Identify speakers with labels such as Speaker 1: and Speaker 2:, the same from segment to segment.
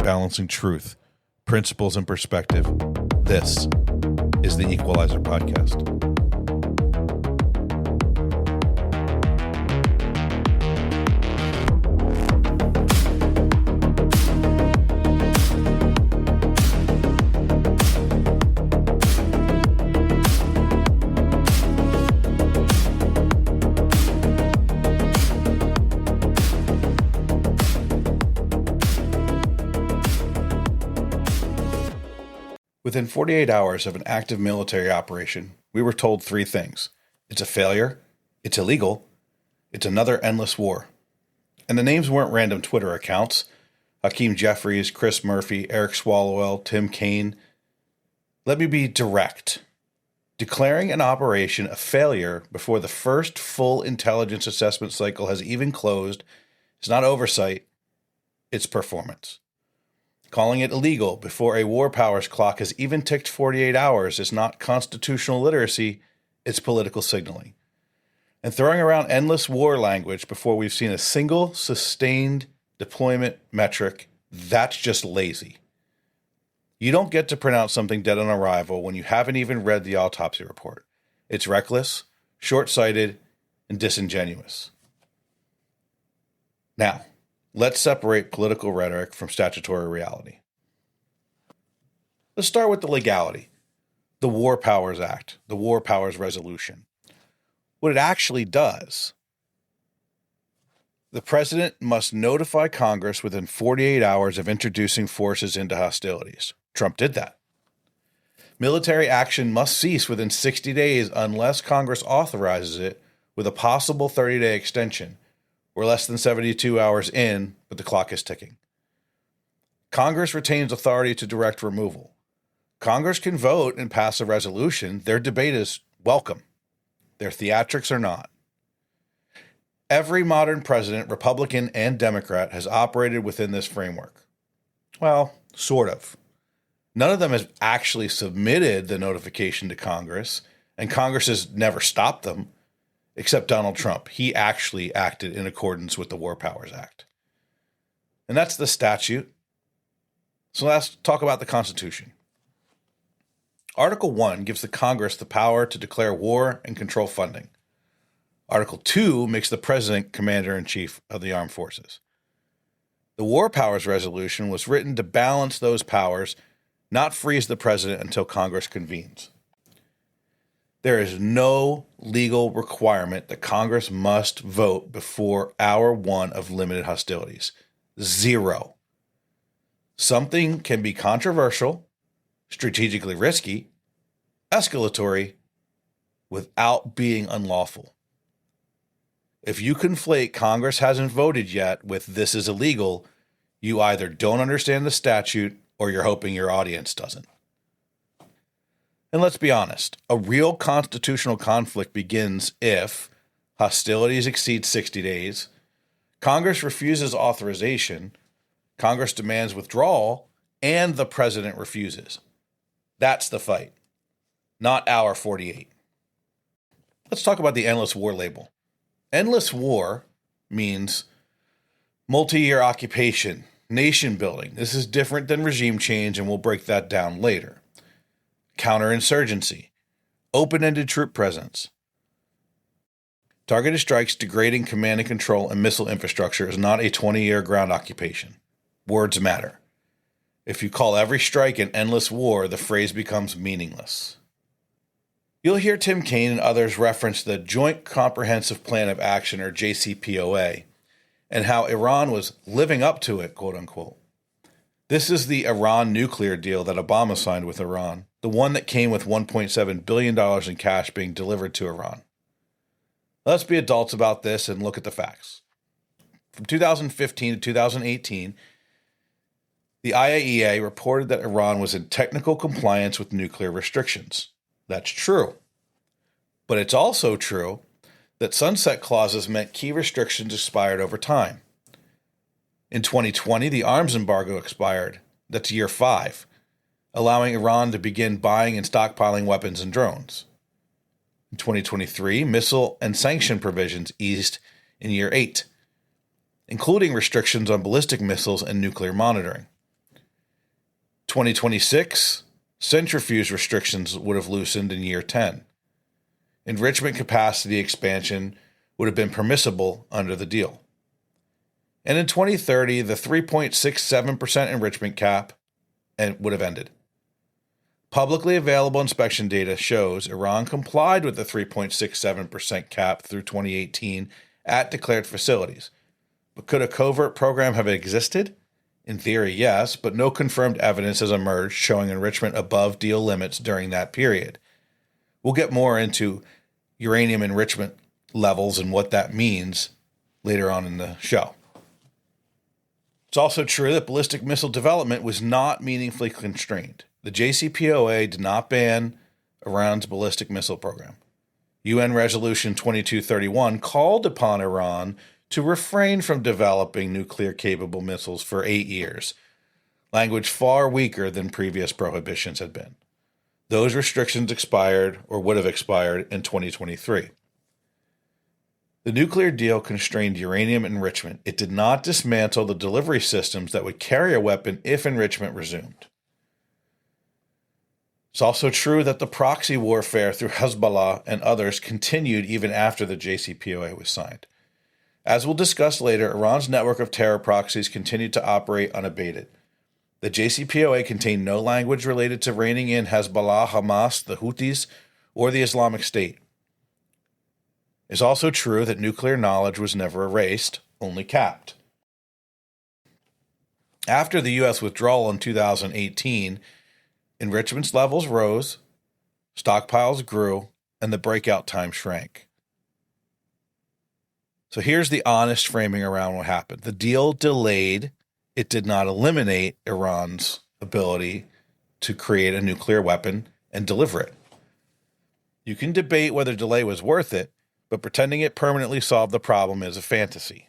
Speaker 1: balancing truth, principles, and perspective. This is the Equalizer Podcast. Within 48 hours of an active military operation, we were told three things. It's a failure, it's illegal, it's another endless war. And the names weren't random Twitter accounts. Hakeem Jeffries, Chris Murphy, Eric Swalwell, Tim Kaine. Let me be direct. Declaring an operation a failure before the first full intelligence assessment cycle has even closed is not oversight, it's performance. Calling it illegal before a war powers clock has even ticked 48 hours is not constitutional literacy, it's political signaling. And throwing around endless war language before we've seen a single sustained deployment metric, that's just lazy. You don't get to pronounce something dead on arrival when you haven't even read the autopsy report. It's reckless, short-sighted, and disingenuous. Now, let's separate political rhetoric from statutory reality. Let's start with the legality. The War Powers Act, the War Powers Resolution. What it actually does, the president must notify Congress within 48 hours of introducing forces into hostilities. Trump did that. Military action must cease within 60 days unless Congress authorizes it with a possible 30-day extension. We're less than 72 hours in, but the clock is ticking. Congress retains authority to direct removal. Congress can vote and pass a resolution. Their debate is welcome. Their theatrics are not. Every modern president, Republican and Democrat, has operated within this framework. Well, sort of. None of them has actually submitted the notification to Congress, and Congress has never stopped them. Except Donald Trump. He actually acted in accordance with the War Powers Act. And that's the statute. So let's talk about the Constitution. Article 1 gives the Congress the power to declare war and control funding. Article 2 makes the President Commander-in-Chief of the Armed Forces. The War Powers Resolution was written to balance those powers, not freeze the President until Congress convenes. There is no legal requirement that Congress must vote before hour one of limited hostilities. Zero. Something can be controversial, strategically risky, escalatory, without being unlawful. If you conflate Congress hasn't voted yet with this is illegal, you either don't understand the statute or you're hoping your audience doesn't. And let's be honest, a real constitutional conflict begins if hostilities exceed 60 days, Congress refuses authorization, Congress demands withdrawal, and the president refuses. That's the fight, not hour 48. Let's talk about the endless war label. Endless war means multi-year occupation, nation building. This is different than regime change, and we'll break that down later. Counterinsurgency, open-ended troop presence. Targeted strikes degrading command and control and missile infrastructure is not a 20-year ground occupation. Words matter. If you call every strike an endless war, the phrase becomes meaningless. You'll hear Tim Kaine and others reference the Joint Comprehensive Plan of Action, or JCPOA, and how Iran was living up to it, quote-unquote. This is the Iran nuclear deal that Obama signed with Iran, the one that came with $1.7 billion in cash being delivered to Iran. Let's be adults about this and look at the facts. From 2015 to 2018, the IAEA reported that Iran was in technical compliance with nuclear restrictions. That's true. But it's also true that sunset clauses meant key restrictions expired over time. In 2020, the arms embargo expired. That's year 5, allowing Iran to begin buying and stockpiling weapons and drones. In 2023, missile and sanction provisions eased in year 8, including restrictions on ballistic missiles and nuclear monitoring. 2026, centrifuge restrictions would have loosened in year 10. Enrichment capacity expansion would have been permissible under the deal. And in 2030, the 3.67% enrichment cap would have ended. Publicly available inspection data shows Iran complied with the 3.67% cap through 2018 at declared facilities. But could a covert program have existed? In theory, yes, but no confirmed evidence has emerged showing enrichment above deal limits during that period. We'll get more into uranium enrichment levels and what that means later on in the show. It's also true that ballistic missile development was not meaningfully constrained. The JCPOA did not ban Iran's ballistic missile program. UN Resolution 2231 called upon Iran to refrain from developing nuclear-capable missiles for 8 years, language far weaker than previous prohibitions had been. Those restrictions expired or would have expired in 2023. The nuclear deal constrained uranium enrichment. It did not dismantle the delivery systems that would carry a weapon if enrichment resumed. It's also true that the proxy warfare through Hezbollah and others continued even after the JCPOA was signed. As we'll discuss later, Iran's network of terror proxies continued to operate unabated. The JCPOA contained no language related to reining in Hezbollah, Hamas, the Houthis, or the Islamic State. It's also true that nuclear knowledge was never erased, only capped. After the U.S. withdrawal in 2018, enrichment levels rose, stockpiles grew, and the breakout time shrank. So here's the honest framing around what happened. The deal delayed. It did not eliminate Iran's ability to create a nuclear weapon and deliver it. You can debate whether delay was worth it, but pretending it permanently solved the problem is a fantasy.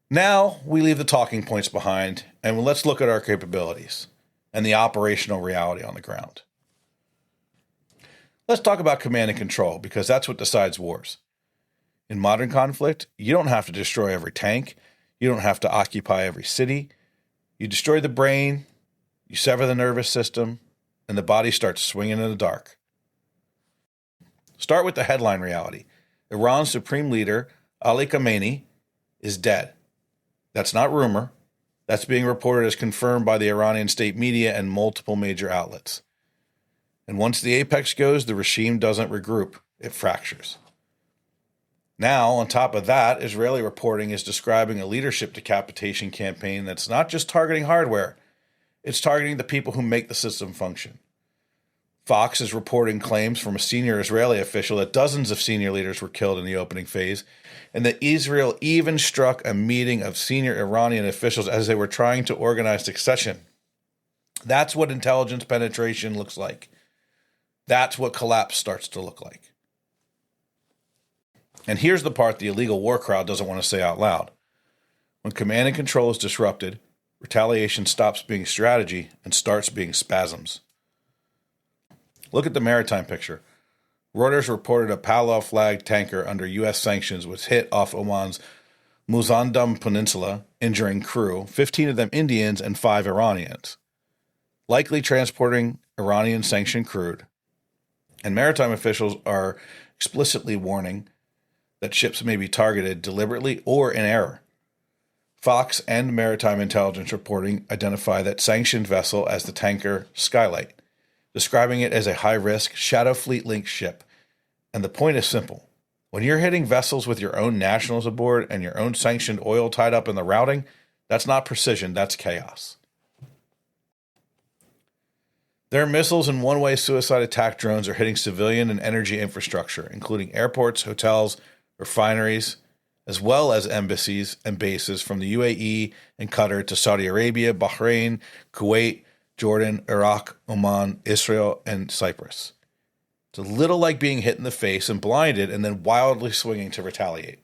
Speaker 1: Now we leave the talking points behind and let's look at our capabilities and the operational reality on the ground. Let's talk about command and control because that's what decides wars. In modern conflict, you don't have to destroy every tank. You don't have to occupy every city. You destroy the brain, you sever the nervous system, and the body starts swinging in the dark. Start with the headline reality. Iran's supreme leader, Ali Khamenei, is dead. That's not rumor. That's being reported as confirmed by the Iranian state media and multiple major outlets. And once the apex goes, the regime doesn't regroup. It fractures. Now, on top of that, Israeli reporting is describing a leadership decapitation campaign that's not just targeting hardware. It's targeting the people who make the system function. Fox is reporting claims from a senior Israeli official that dozens of senior leaders were killed in the opening phase, and that Israel even struck a meeting of senior Iranian officials as they were trying to organize succession. That's what intelligence penetration looks like. That's what collapse starts to look like. And here's the part the illegal war crowd doesn't want to say out loud. When command and control is disrupted, retaliation stops being strategy and starts being spasms. Look at the maritime picture. Reuters reported a Palau-flagged tanker under U.S. sanctions was hit off Oman's Muzandam Peninsula, injuring crew, 15 of them Indians and 5 Iranians, likely transporting Iranian-sanctioned crude. And maritime officials are explicitly warning that ships may be targeted deliberately or in error. Fox and maritime intelligence reporting identify that sanctioned vessel as the tanker Skylight, describing it as a high-risk Shadow Fleet-linked ship. And the point is simple. When you're hitting vessels with your own nationals aboard and your own sanctioned oil tied up in the routing, that's not precision, that's chaos. Their missiles and one-way suicide attack drones are hitting civilian and energy infrastructure, including airports, hotels, refineries, as well as embassies and bases from the UAE and Qatar to Saudi Arabia, Bahrain, Kuwait, Jordan, Iraq, Oman, Israel, and Cyprus. It's a little like being hit in the face and blinded and then wildly swinging to retaliate.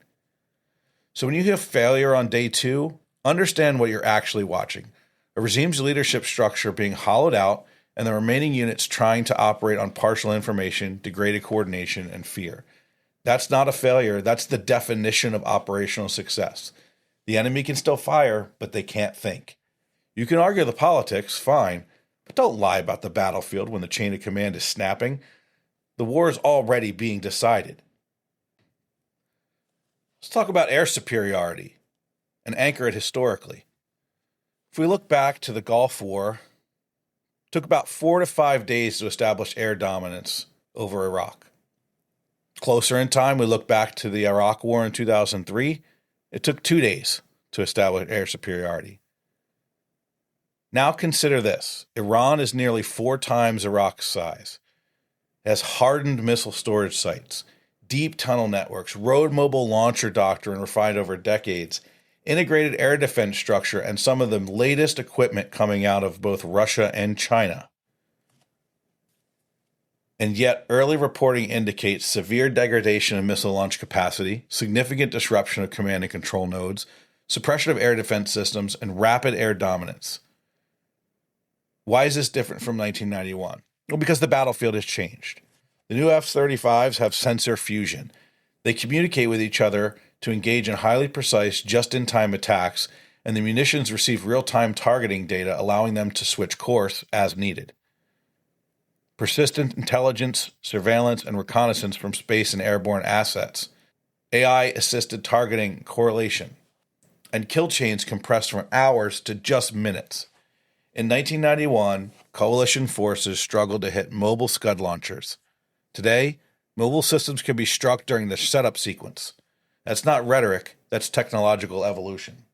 Speaker 1: So when you hear failure on day 2, understand what you're actually watching. A regime's leadership structure being hollowed out and the remaining units trying to operate on partial information, degraded coordination, and fear. That's not a failure. That's the definition of operational success. The enemy can still fire, but they can't think. You can argue the politics, fine, but don't lie about the battlefield when the chain of command is snapping. The war is already being decided. Let's talk about air superiority and anchor it historically. If we look back to the Gulf War, it took about 4 to 5 days to establish air dominance over Iraq. Closer in time, we look back to the Iraq War in 2003. It took 2 days to establish air superiority. Now consider this. Iran is nearly 4 times Iraq's size. It has hardened missile storage sites, deep tunnel networks, road mobile launcher doctrine refined over decades, integrated air defense structure, and some of the latest equipment coming out of both Russia and China. And yet, early reporting indicates severe degradation of missile launch capacity, significant disruption of command and control nodes, suppression of air defense systems, and rapid air dominance. Why is this different from 1991? Well, because the battlefield has changed. The new F-35s have sensor fusion. They communicate with each other to engage in highly precise, just-in-time attacks, and the munitions receive real-time targeting data, allowing them to switch course as needed. Persistent intelligence, surveillance, and reconnaissance from space and airborne assets, AI-assisted targeting correlation, and kill chains compressed from hours to just minutes. In 1991, coalition forces struggled to hit mobile Scud launchers. Today, mobile systems can be struck during the setup sequence. That's not rhetoric, that's technological evolution.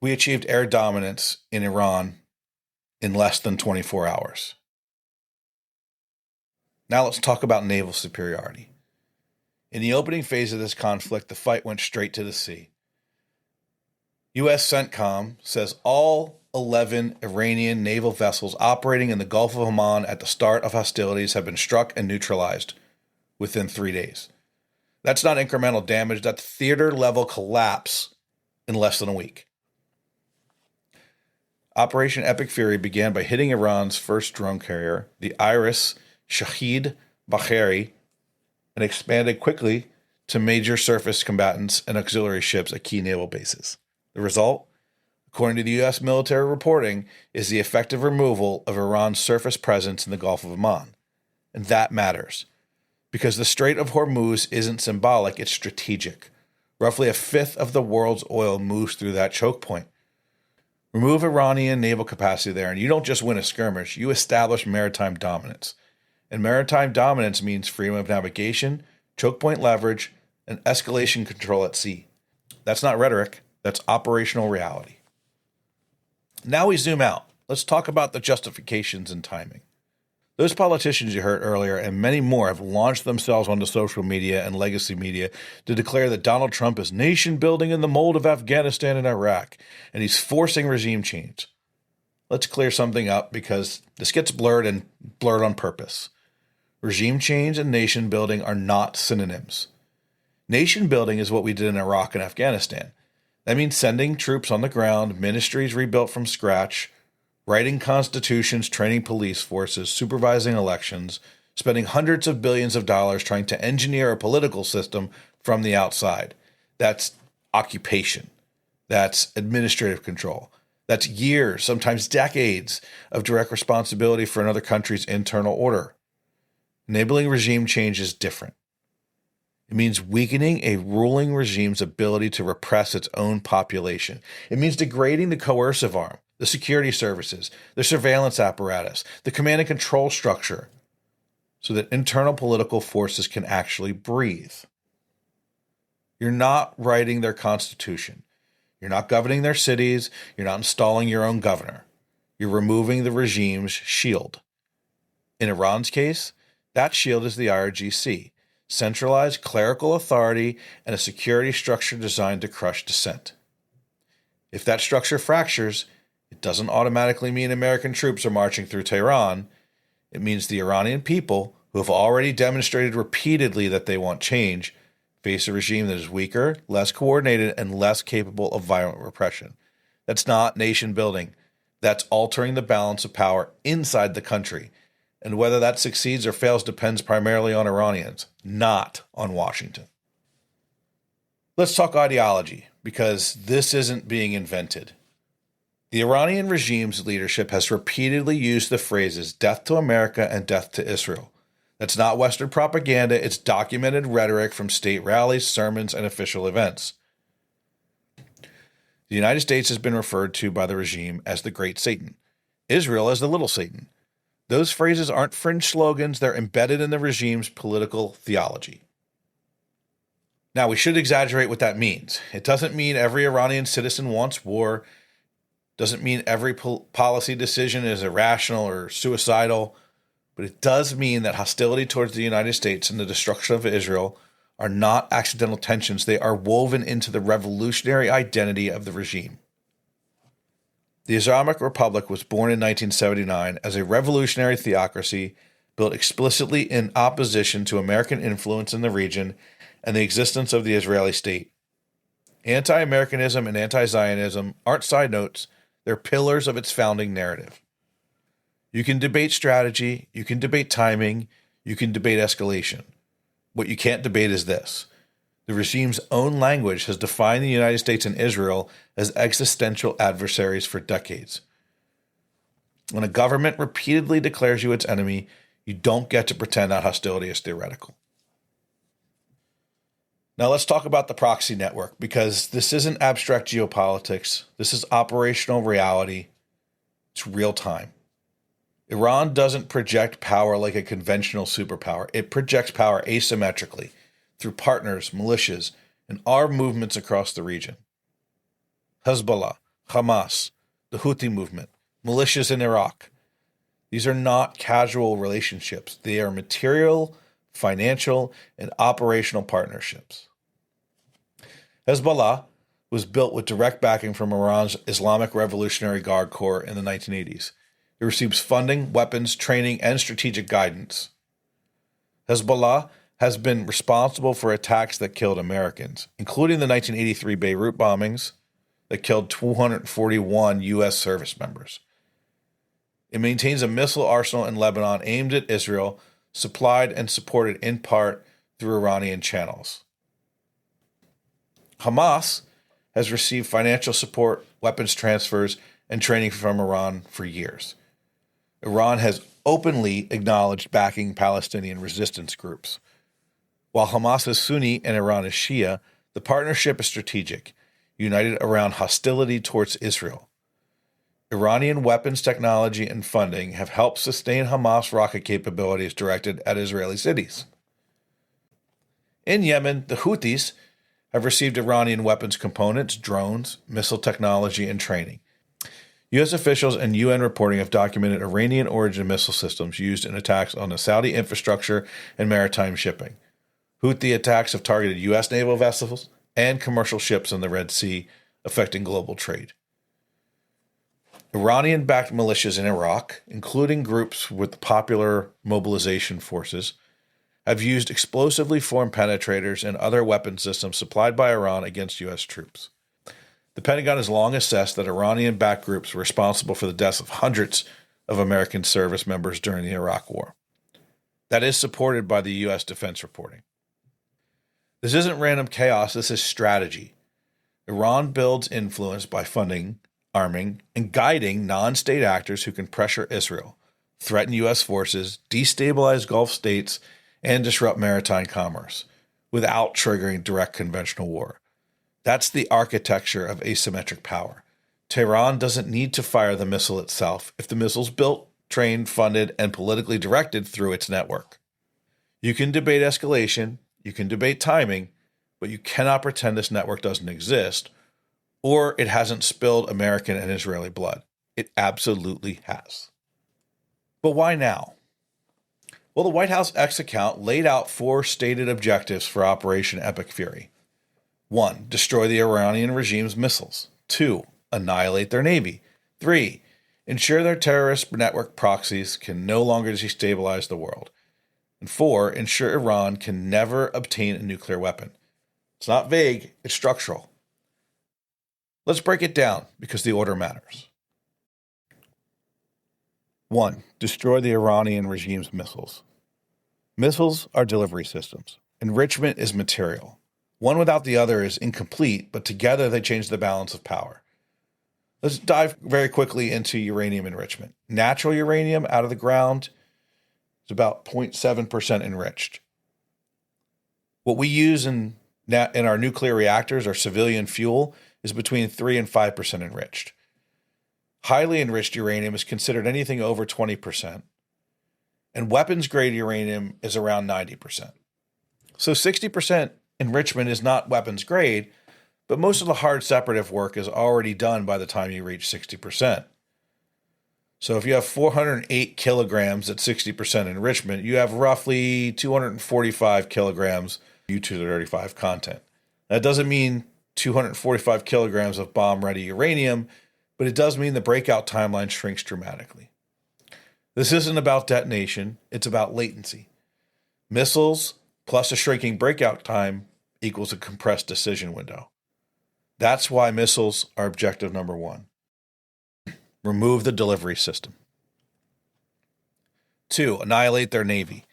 Speaker 1: We achieved air dominance in Iran in less than 24 hours. Now let's talk about naval superiority. In the opening phase of this conflict, the fight went straight to the sea. U.S. CENTCOM says all 11 Iranian naval vessels operating in the Gulf of Oman at the start of hostilities have been struck and neutralized within 3 days. That's not incremental damage, that's theater-level collapse in less than a week. Operation Epic Fury began by hitting Iran's first drone carrier, the Iris Shahid Bagheri, and expanded quickly to major surface combatants and auxiliary ships at key naval bases. The result, according to the U.S. military reporting, is the effective removal of Iran's surface presence in the Gulf of Oman. And that matters, because the Strait of Hormuz isn't symbolic, it's strategic. Roughly a fifth of the world's oil moves through that choke point. Remove Iranian naval capacity there, and you don't just win a skirmish, you establish maritime dominance. And maritime dominance means freedom of navigation, choke point leverage, and escalation control at sea. That's not rhetoric, that's operational reality. Now we zoom out. Let's talk about the justifications and timing. Those politicians you heard earlier and many more have launched themselves onto social media and legacy media to declare that Donald Trump is nation building in the mold of Afghanistan and Iraq, and he's forcing regime change. Let's clear something up because this gets blurred and blurred on purpose. Regime change and nation building are not synonyms. Nation building is what we did in Iraq and Afghanistan. That means sending troops on the ground, ministries rebuilt from scratch, writing constitutions, training police forces, supervising elections, spending hundreds of billions of dollars trying to engineer a political system from the outside. That's occupation. That's administrative control. That's years, sometimes decades, of direct responsibility for another country's internal order. Enabling regime change is different. It means weakening a ruling regime's ability to repress its own population. It means degrading the coercive arm, the security services, the surveillance apparatus, the command and control structure, so that internal political forces can actually breathe. You're not writing their constitution. You're not governing their cities. You're not installing your own governor. You're removing the regime's shield. In Iran's case, that shield is the IRGC, centralized clerical authority and a security structure designed to crush dissent. If that structure fractures, it doesn't automatically mean American troops are marching through Tehran. It means the Iranian people, who have already demonstrated repeatedly that they want change, face a regime that is weaker, less coordinated, and less capable of violent repression. That's not nation building. That's altering the balance of power inside the country. And whether that succeeds or fails depends primarily on Iranians, not on Washington. Let's talk ideology, because this isn't being invented. The Iranian regime's leadership has repeatedly used the phrases death to America and death to Israel. That's not Western propaganda, it's documented rhetoric from state rallies, sermons, and official events. The United States has been referred to by the regime as the Great Satan, Israel as the Little Satan. Those phrases aren't fringe slogans, they're embedded in the regime's political theology. Now, we should exaggerate what that means. It doesn't mean every Iranian citizen wants war, doesn't mean every policy decision is irrational or suicidal, but it does mean that hostility towards the United States and the destruction of Israel are not accidental tensions. They are woven into the revolutionary identity of the regime. The Islamic Republic was born in 1979 as a revolutionary theocracy built explicitly in opposition to American influence in the region and the existence of the Israeli state. Anti-Americanism and anti-Zionism aren't side notes, they're pillars of its founding narrative. You can debate strategy, you can debate timing, you can debate escalation. What you can't debate is this. The regime's own language has defined the United States and Israel as existential adversaries for decades. When a government repeatedly declares you its enemy, you don't get to pretend that hostility is theoretical. Now let's talk about the proxy network, because this isn't abstract geopolitics. This is operational reality. It's real time. Iran doesn't project power like a conventional superpower. It projects power asymmetrically through partners, militias, and armed movements across the region. Hezbollah, Hamas, the Houthi movement, militias in Iraq. These are not casual relationships. They are material, financial, and operational partnerships. Hezbollah was built with direct backing from Iran's Islamic Revolutionary Guard Corps in the 1980s. It receives funding, weapons, training, and strategic guidance. Hezbollah has been responsible for attacks that killed Americans, including the 1983 Beirut bombings that killed 241 U.S. service members. It maintains a missile arsenal in Lebanon aimed at Israel, supplied and supported in part through Iranian channels. Hamas has received financial support, weapons transfers, and training from Iran for years. Iran has openly acknowledged backing Palestinian resistance groups. While Hamas is Sunni and Iran is Shia, the partnership is strategic, united around hostility towards Israel. Iranian weapons technology and funding have helped sustain Hamas rocket capabilities directed at Israeli cities. In Yemen, the Houthis have received Iranian weapons components, drones, missile technology, and training. U.S. officials and UN reporting have documented Iranian-origin missile systems used in attacks on the Saudi infrastructure and maritime shipping. Houthi attacks have targeted U.S. naval vessels and commercial ships in the Red Sea, affecting global trade. Iranian-backed militias in Iraq, including groups with popular mobilization forces, have used explosively formed penetrators and other weapon systems supplied by Iran against U.S. troops. The Pentagon has long assessed that Iranian-backed groups were responsible for the deaths of hundreds of American service members during the Iraq War. That is supported by the U.S. Defense reporting. This isn't random chaos, this is strategy. Iran builds influence by funding, arming, and guiding non-state actors who can pressure Israel, threaten U.S. forces, destabilize Gulf states, and disrupt maritime commerce without triggering direct conventional war. That's the architecture of asymmetric power. Tehran doesn't need to fire the missile itself if the missile's built, trained, funded, and politically directed through its network. You can debate escalation, you can debate timing, but you cannot pretend this network doesn't exist or it hasn't spilled American and Israeli blood. It absolutely has. But why now? Well, the White House X account laid out 4 stated objectives for Operation Epic Fury. 1. Destroy the Iranian regime's missiles. 2. Annihilate their navy. 3. Ensure their terrorist network proxies can no longer destabilize the world. And 4. Ensure Iran can never obtain a nuclear weapon. It's not vague, it's structural. Let's break it down because the order matters. 1. Destroy the Iranian regime's missiles. Missiles are delivery systems. Enrichment is material. One without the other is incomplete, but together they change the balance of power. Let's dive very quickly into uranium enrichment. Natural uranium out of the ground is about 0.7% enriched. What we use in our nuclear reactors, our civilian fuel, is between 3 and 5% enriched. Highly enriched uranium is considered anything over 20%, and weapons-grade uranium is around 90%. So 60% enrichment is not weapons-grade, but most of the hard separative work is already done by the time you reach 60%. So if you have 408 kilograms at 60% enrichment, you have roughly 245 kilograms U-235 content. That doesn't mean 245 kilograms of bomb-ready uranium, but it does mean the breakout timeline shrinks dramatically. This isn't about detonation, it's about latency. Missiles plus a shrinking breakout time equals a compressed decision window. That's why missiles are objective number one. Remove the delivery system. 2, annihilate their navy.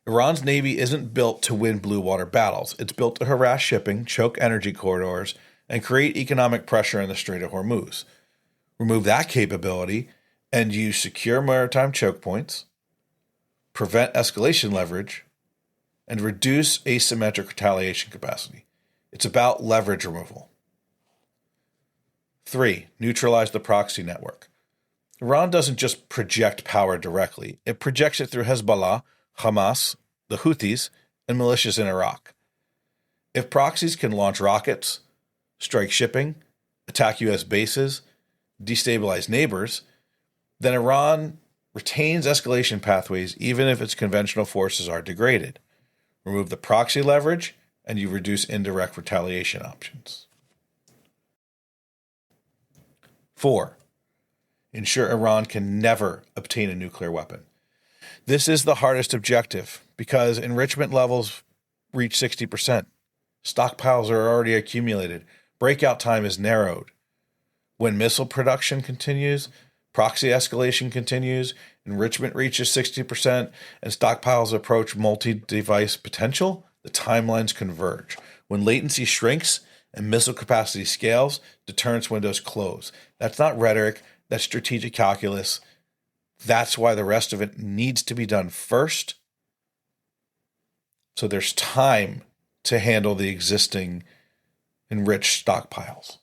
Speaker 1: Iran's navy isn't built to win blue water battles. It's built to harass shipping, choke energy corridors, and create economic pressure in the Strait of Hormuz. Remove that capability and use secure maritime choke points, prevent escalation leverage, and reduce asymmetric retaliation capacity. It's about leverage removal. 3, neutralize the proxy network. Iran doesn't just project power directly. It projects it through Hezbollah, Hamas, the Houthis, and militias in Iraq. If proxies can launch rockets, strike shipping, attack U.S. bases, destabilize neighbors, then Iran retains escalation pathways even if its conventional forces are degraded. Remove the proxy leverage, and you reduce indirect retaliation options. 4, ensure Iran can never obtain a nuclear weapon. This is the hardest objective because enrichment levels reach 60%. Stockpiles are already accumulated. Breakout time is narrowed. When missile production continues, proxy escalation continues, enrichment reaches 60%, and stockpiles approach multi-device potential, the timelines converge. When latency shrinks and missile capacity scales, deterrence windows close. That's not rhetoric, that's strategic calculus. That's why the rest of it needs to be done first, so there's time to handle the existing enriched stockpiles.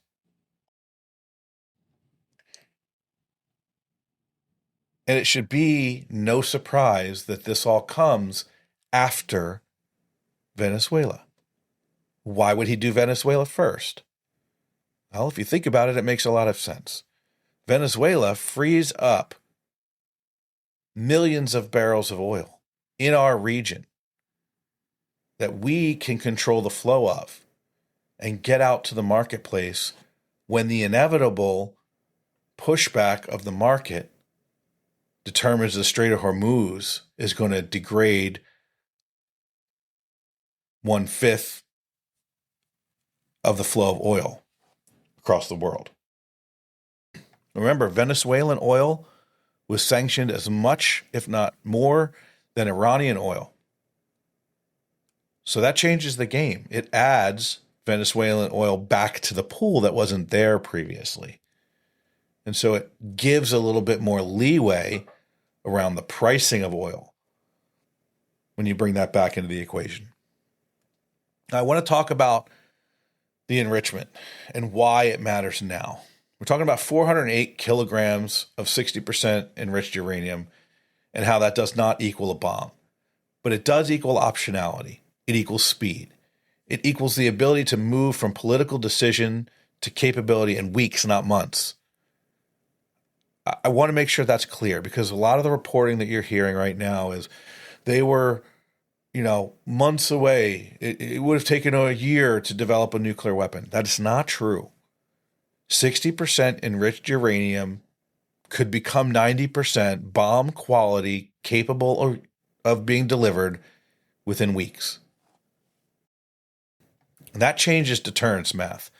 Speaker 1: And it should be no surprise that this all comes after Venezuela. Why would he do Venezuela first? Well, if you think about it, it makes a lot of sense. Venezuela frees up millions of barrels of oil in our region that we can control the flow of and get out to the marketplace when the inevitable pushback of the market determines the Strait of Hormuz is going to degrade 1/5 of the flow of oil across the world. Remember, Venezuelan oil was sanctioned as much, if not more, than Iranian oil. So that changes the game. It adds Venezuelan oil back to the pool that wasn't there previously. And so it gives a little bit more leeway around the pricing of oil when you bring that back into the equation. Now, I want to talk about the enrichment and why it matters now. We're talking about 408 kilograms of 60% enriched uranium and how that does not equal a bomb. But it does equal optionality. It equals speed. It equals the ability to move from political decision to capability in weeks, not months. I want to make sure that's clear because a lot of the reporting that you're hearing right now is they were, months away. It would have taken a year to develop a nuclear weapon. That is not true. 60% enriched uranium could become 90% bomb quality, capable of being delivered within weeks. And that changes deterrence math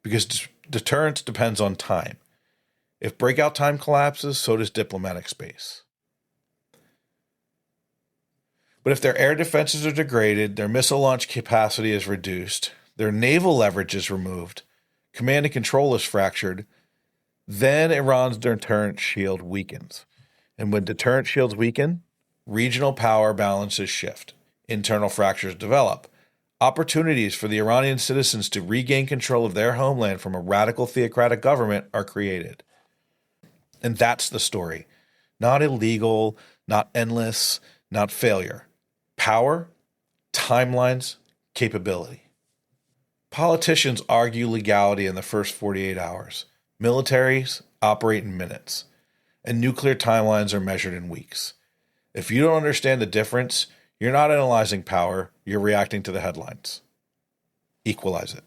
Speaker 1: because deterrence depends on time. If breakout time collapses, so does diplomatic space. But if their air defenses are degraded, their missile launch capacity is reduced, their naval leverage is removed, command and control is fractured, then Iran's deterrent shield weakens. And when deterrent shields weaken, regional power balances shift, internal fractures develop, opportunities for the Iranian citizens to regain control of their homeland from a radical theocratic government are created. And that's the story. Not illegal, not endless, not failure. Power, timelines, capability. Politicians argue legality in the first 48 hours. Militaries operate in minutes. And nuclear timelines are measured in weeks. If you don't understand the difference, you're not analyzing power, you're reacting to the headlines. Equalize it.